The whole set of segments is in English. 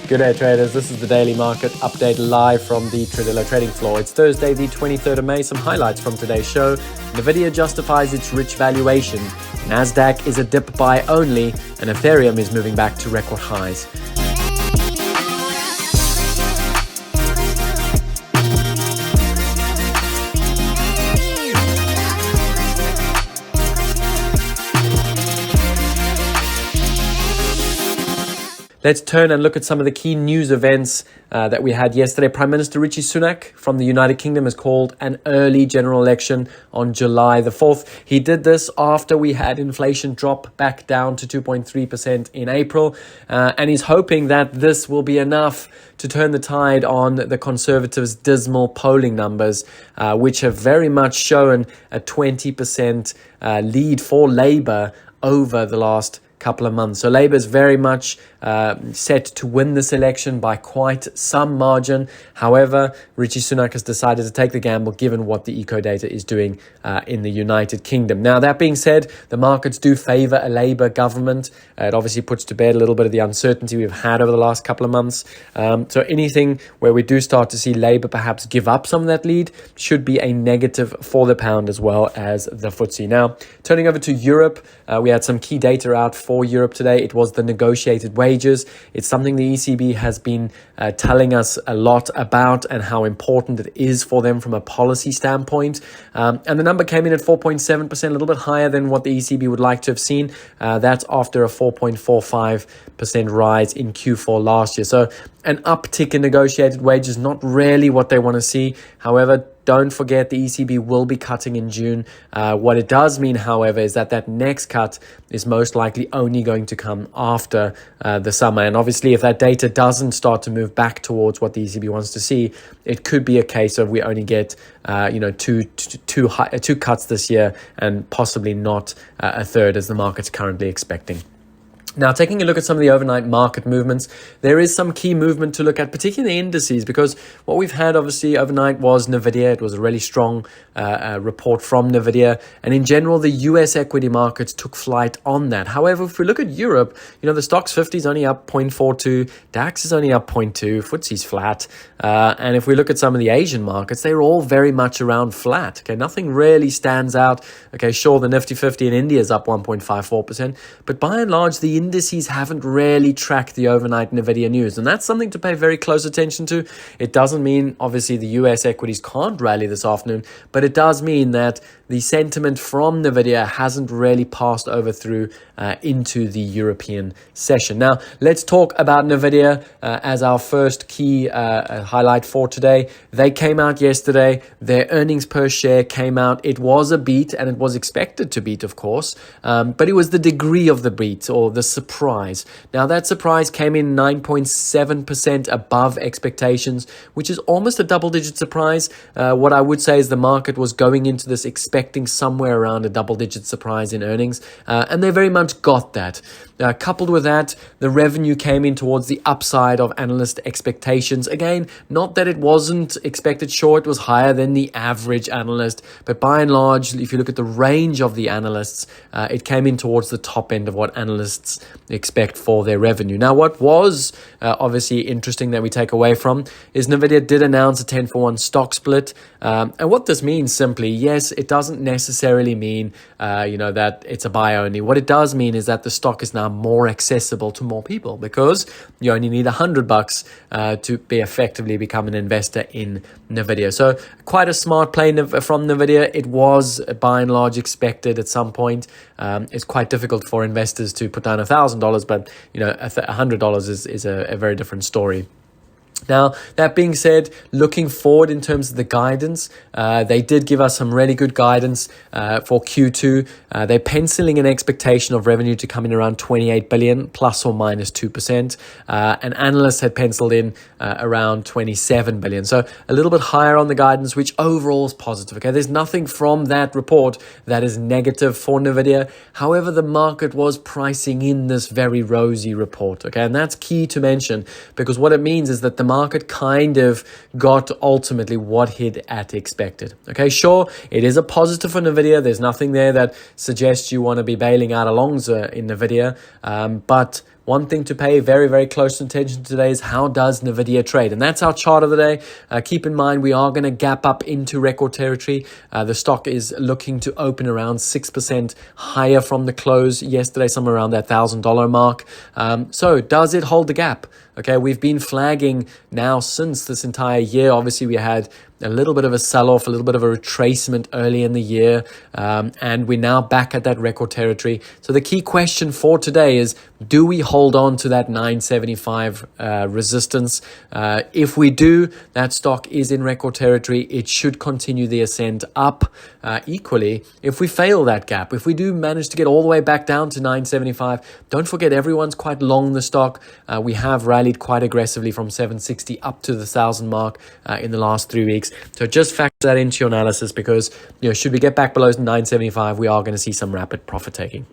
Good day, traders. This is the daily market update live from the Tradelo trading floor. It's Thursday, the 23rd of May. Some highlights from today's show. NVDA justifies its rich valuation. Nasdaq is a dip buy only, and Ethereum is moving back to record highs. Let's turn and look at some of the key news events that we had yesterday. Prime Minister Rishi Sunak from the United Kingdom has called an early general election on July the 4th. He did this after we had inflation drop back down to 2.3% in April. And he's hoping that this will be enough to turn the tide on the Conservatives' dismal polling numbers, which have very much shown a 20% lead for Labour over the last couple of months. So Labour is very much set to win this election by quite some margin. However, Rishi Sunak has decided to take the gamble given what the eco data is doing in the United Kingdom. Now, that being said, the markets do favour a Labour government. It obviously puts to bed a little bit of the uncertainty we've had over the last couple of months. So anything where we do start to see Labour perhaps give up some of that lead should be a negative for the pound as well as the FTSE. Now, turning over to Europe, we had some key data out for Europe today. It was the negotiated wages. It's something the ECB has been telling us a lot about and how important it is for them from a policy standpoint. And the number came in at 4.7%, a little bit higher than what the ECB would like to have seen. That's after a 4.45% rise in Q4 last year. So an uptick in negotiated wages, not really what they want to see. However, don't forget the ECB will be cutting in June. What it does mean, however, is that next cut is most likely only going to come after the summer. And obviously, if that data doesn't start to move back towards what the ECB wants to see, it could be a case of we only get two cuts this year and possibly not a third as the market's currently expecting. Now, taking a look at some of the overnight market movements, there is some key movement to look at, particularly the indices, because what we've had obviously overnight was NVIDIA. It was a really strong report from NVIDIA. And in general, the US equity markets took flight on that. However, if we look at Europe, the Stoxx 50 is only up 0.42, DAX is only up 0.2, FTSE's flat. And if we look at some of the Asian markets, they're all very much around flat. Okay, nothing really stands out. Okay, sure, the Nifty 50 in India is up 1.54%, but by and large, the indices haven't really tracked the overnight NVIDIA news, and that's something to pay very close attention to. It doesn't mean, obviously, the US equities can't rally this afternoon, but it does mean that the sentiment from NVIDIA hasn't really passed over through into the European session. Now, let's talk about NVIDIA as our first key highlight for today. They came out yesterday. Their earnings per share came out. It was a beat, and it was expected to beat, of course, but it was the degree of the beat or the surprise. Now, that surprise came in 9.7% above expectations, which is almost a double-digit surprise. What I would say is the market was going into this expecting somewhere around a double-digit surprise in earnings, and they very much got that. Coupled with that, the revenue came in towards the upside of analyst expectations. Again, not that it wasn't expected, sure, it was higher than the average analyst, but by and large, if you look at the range of the analysts, it came in towards the top end of what analysts expect for their revenue. Now, what was obviously interesting that we take away from is NVIDIA did announce a 10-for-1 stock split. And what this means simply, yes, it doesn't necessarily mean, that it's a buy only. What it does mean is that the stock is now more accessible to more people because you only need $100 to effectively become an investor in NVIDIA. So quite a smart play from NVIDIA. It was by and large expected at some point. It's quite difficult for investors to put down $1,000, but $100 is a very different story. Now, that being said, looking forward in terms of the guidance, they did give us some really good guidance for Q2. They're penciling an expectation of revenue to come in around 28 billion, plus or minus 2%. And analysts had penciled in around 27 billion. So a little bit higher on the guidance, which overall is positive. Okay, there's nothing from that report that is negative for NVIDIA. However, the market was pricing in this very rosy report. Okay, and that's key to mention because what it means is that the market kind of got ultimately what it had expected. Okay, sure, it is a positive for NVIDIA. There's nothing there that suggests you want to be bailing out a longs in NVIDIA, but one thing to pay very, very close attention to today is how does NVIDIA trade? And that's our chart of the day. Keep in mind, we are going to gap up into record territory. The stock is looking to open around 6% higher from the close yesterday, somewhere around that $1,000 mark. So does it hold the gap? Okay, we've been flagging now since this entire year. Obviously, we had a little bit of a sell-off, a little bit of a retracement early in the year, and we're now back at that record territory. So the key question for today is, do we hold on to that 975 resistance? If we do, that stock is in record territory. It should continue the ascent up. Equally, if we fail that gap, if we do manage to get all the way back down to 975, don't forget everyone's quite long the stock. We have rallied quite aggressively from 760 up to the 1,000 mark in the last 3 weeks. So just factor that into your analysis, because should we get back below 975, we are going to see some rapid profit taking.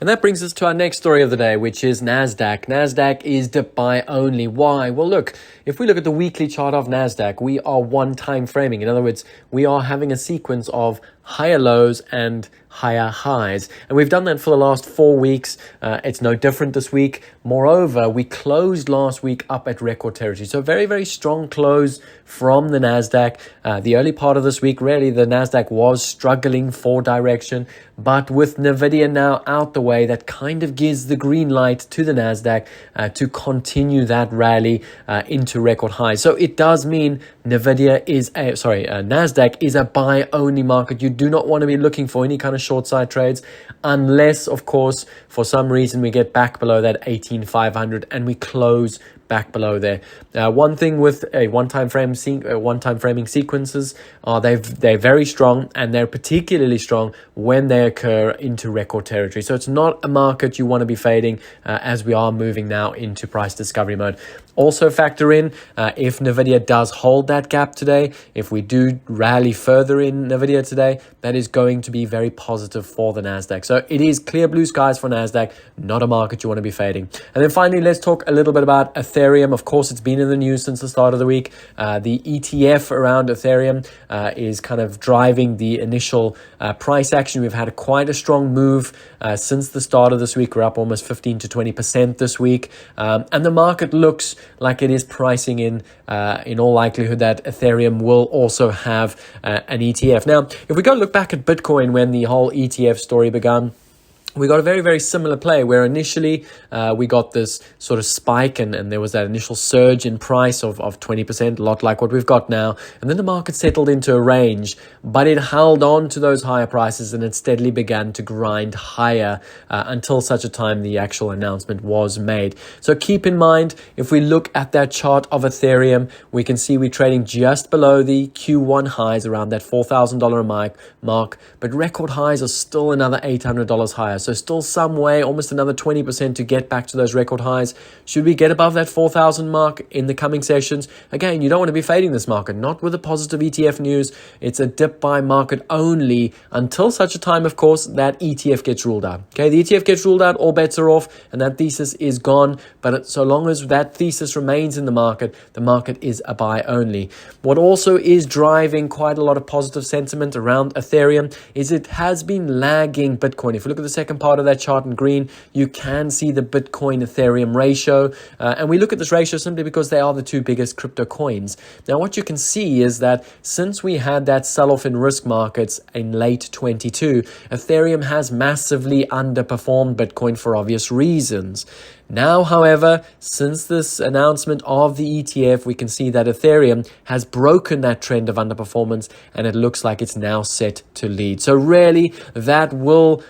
And that brings us to our next story of the day, which is Nasdaq. Nasdaq is dip buy only. Why? Well, look, if we look at the weekly chart of Nasdaq, we are one time framing. In other words, we are having a sequence of higher lows and higher highs. And we've done that for the last 4 weeks. It's no different this week. Moreover, we closed last week up at record territory. So very, very strong close from the Nasdaq. The early part of this week, really, the Nasdaq was struggling for direction. But with NVIDIA now out the way, that kind of gives the green light to the Nasdaq to continue that rally into record highs. So it does mean Nasdaq is a buy only market. You do not want to be looking for any kind of short side trades unless, of course, for some reason we get back below that 18,500 and we close back below there. One thing with a one-time framing sequences are they're very strong, and they're particularly strong when they occur into record territory. So it's not a market you want to be fading as we are moving now into price discovery mode. Also factor in if NVIDIA does hold that gap today, if we do rally further in NVIDIA today, that is going to be very positive for the Nasdaq. So it is clear blue skies for Nasdaq, not a market you want to be fading. And then finally, let's talk a little bit about Ethereum. Of course, it's been in the news since the start of the week. The ETF around Ethereum is kind of driving the initial price action. We've had quite a strong move since the start of this week. We're up almost 15 to 20% this week. And the market looks like it is pricing in all likelihood that Ethereum will also have an ETF. Now, if we go look back at Bitcoin when the whole ETF story began, we got a very, very similar play where initially we got this sort of spike and there was that initial surge in price of 20%, a lot like what we've got now. And then the market settled into a range, but it held on to those higher prices and it steadily began to grind higher until such a time the actual announcement was made. So keep in mind, if we look at that chart of Ethereum, we can see we're trading just below the Q1 highs around that $4,000 mark, but record highs are still another $800 higher. So still some way, almost another 20% to get back to those record highs. Should we get above that 4,000 mark in the coming sessions? Again, you don't want to be fading this market, not with the positive ETF news. It's a dip buy market only until such a time, of course, that ETF gets ruled out. Okay, the ETF gets ruled out, all bets are off, and that thesis is gone. But so long as that thesis remains in the market is a buy only. What also is driving quite a lot of positive sentiment around Ethereum is it has been lagging Bitcoin. If you look at the second part of that chart in green, you can see the Bitcoin Ethereum ratio. And we look at this ratio simply because they are the two biggest crypto coins. Now, what you can see is that since we had that sell-off in risk markets in late 22, Ethereum has massively underperformed Bitcoin for obvious reasons. Now, however, since this announcement of the ETF, we can see that Ethereum has broken that trend of underperformance and it looks like it's now set to lead. So really, that will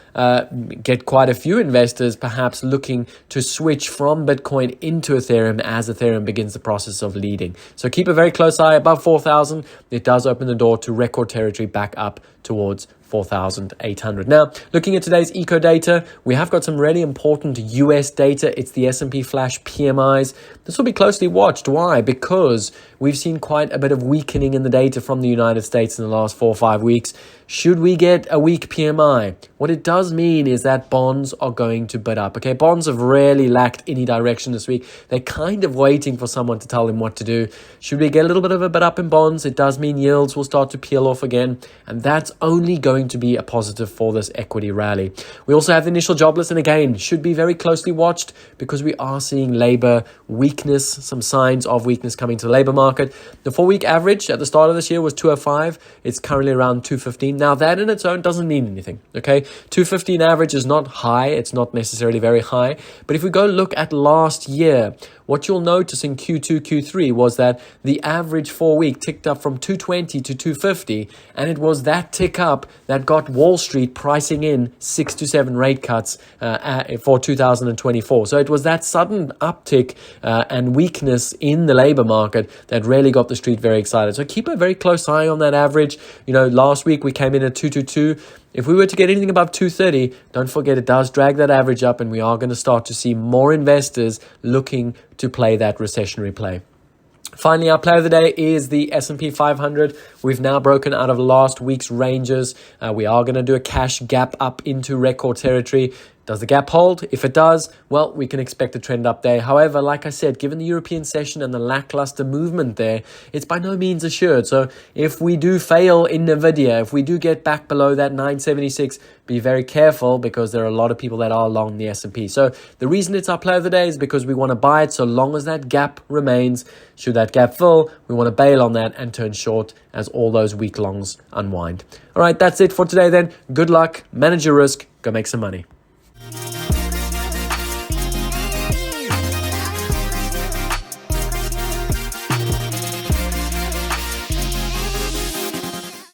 get quite a few investors perhaps looking to switch from Bitcoin into Ethereum as Ethereum begins the process of leading. So keep a very close eye above 4,000. It does open the door to record territory back up towards 4,800. Now, looking at today's eco data, we have got some really important US data. It's the S&P Flash PMIs. This will be closely watched. Why? Because we've seen quite a bit of weakening in the data from the United States in the last 4 or 5 weeks. Should we get a weak PMI, what it does mean is that bonds are going to bid up. Okay, bonds have really lacked any direction this week. They're kind of waiting for someone to tell them what to do. Should we get a little bit of a bid up in bonds, it does mean yields will start to peel off again. And that's that's only going to be a positive for this equity rally. We also have the initial jobless, and again, should be very closely watched because we are seeing labor weakness, some signs of weakness coming to the labor market. The 4-week average at the start of this year was 205. It's currently around 215. Now, that in its own doesn't mean anything, okay? 215 average is not high. It's not necessarily very high. But if we go look at last year, what you'll notice in Q2, Q3 was that the average 4-week ticked up from 220 to 250, and it was that tick up that got Wall Street pricing in 6 to 7 rate cuts for 2024. So it was that sudden uptick and weakness in the labor market that really got the street very excited. So keep a very close eye on that average. Last week we came in at 222. If we were to get anything above 230, don't forget it does drag that average up, and we are going to start to see more investors looking to play that recessionary play. Finally, our play of the day is the S&P 500. We've now broken out of last week's ranges. We are going to do a cash gap up into record territory. Does the gap hold? If it does, well, we can expect a trend up there. However, like I said, given the European session and the lackluster movement there, it's by no means assured. So if we do fail in NVDA, if we do get back below that 976, be very careful because there are a lot of people that are long the S&P. So the reason it's our play of the day is because we want to buy it so long as that gap remains. Should that gap fill, we want to bail on that and turn short as all those week longs unwind. All right, that's it for today then. Good luck, manage your risk, go make some money.